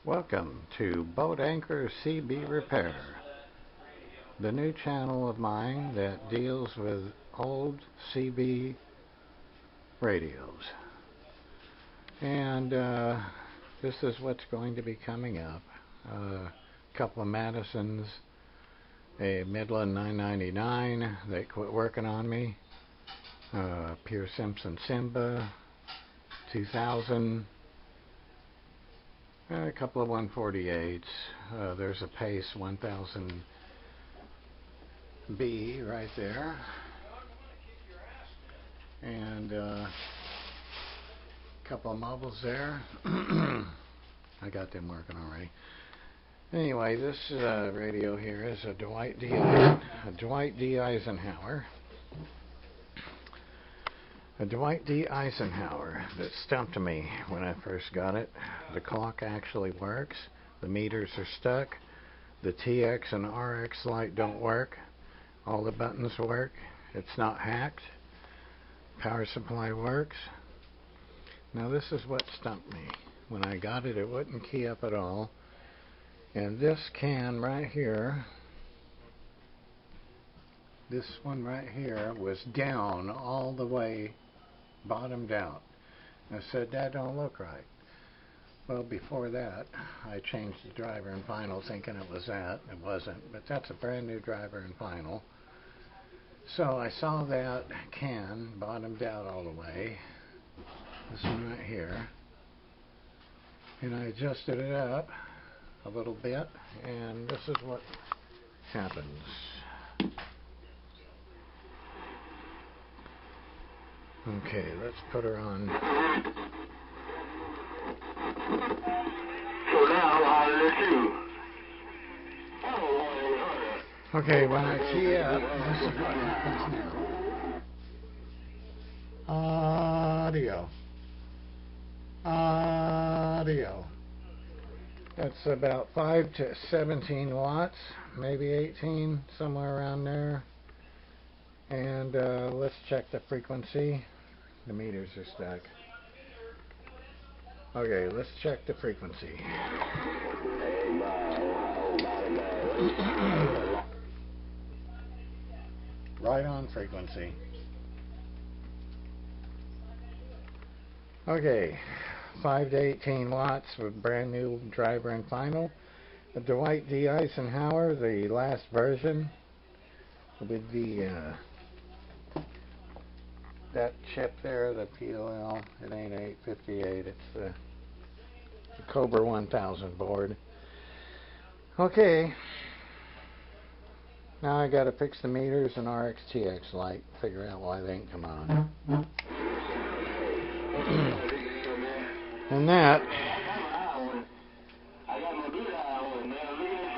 Welcome to Boat Anchor CB Repair, the new channel of mine that deals with old CB radios. And this is what's going to be coming up. A couple of Madisons, a Midland 999 that quit working on me, Pierce Simpson Simba 2000, a couple of 148s. There's a Pace 1000B right there, and a couple of mobiles there. I got them working already. Anyway, this radio here is a Dwight D. Eisenhower. A Dwight D. Eisenhower that stumped me when I first got it. The clock actually works. The meters are stuck. The TX and RX light don't work. All the buttons work. It's not hacked. Power supply works. Now this is what stumped me. When I got it, it wouldn't key up at all. And this can right here, this one right here, was down all the way, bottomed out. I said, that don't look right. Well, before that, I changed the driver and final thinking it was that. It wasn't, but that's a brand new driver and final. So I saw that can bottomed out all the way, this one right here, and I adjusted it up a little bit, and this is what happens. Okay, let's put her on. So now I'll let you. Okay, when I key up, this is what happens now. Audio. That's about 5 to 17 watts, maybe 18, somewhere around there. And let's check the frequency. The meters are stuck. Okay, let's check the frequency. Right on frequency. Okay, 5 to 18 watts with brand new driver and final. The Dwight D. Eisenhower, the last version, with the that chip there, the POL. It ain't 858, it's the Cobra 1000 board. Okay, now I gotta fix the meters and RX TX light, figure out why they ain't come on. And that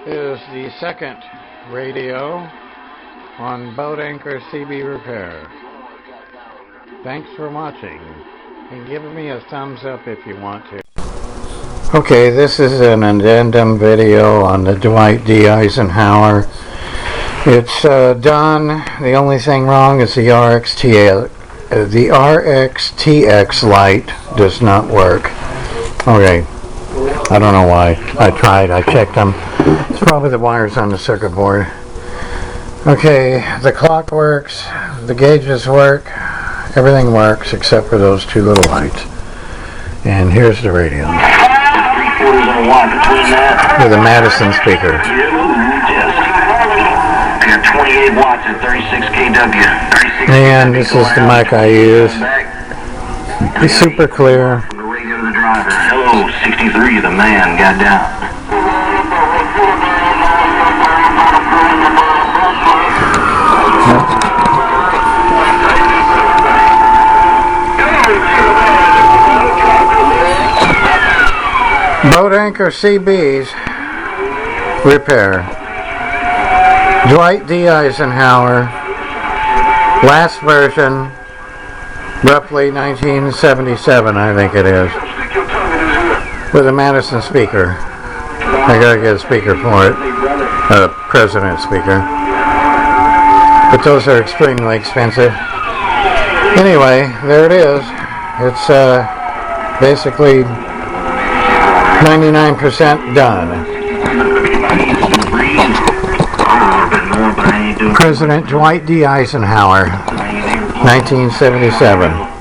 is the second radio on Boat Anchor CB Repair. Thanks for watching, and give me a thumbs up if you want to. Okay, this is an addendum video on the Dwight D. Eisenhower. It's done. The only thing wrong is the RX TX light does not work. Okay, I don't know why. I tried, I checked them. It's probably the wires on the circuit board. Okay, the clock works, the gauges work, everything works except for those two little lights. And here's the radio. With a Madison speaker. I got 28 watts at 36 kW. And this is the mic I use. It's super clear. From the radio to the driver. Hello, 63, the man got down. Boat Anchor CB's Repair. Dwight D. Eisenhower, last version, roughly 1977, I think it is, with a Madison speaker. I gotta get a speaker for it, a president speaker, but those are extremely expensive. Anyway, there it is. It's basically 99% done. President Dwight D. Eisenhower, 1977.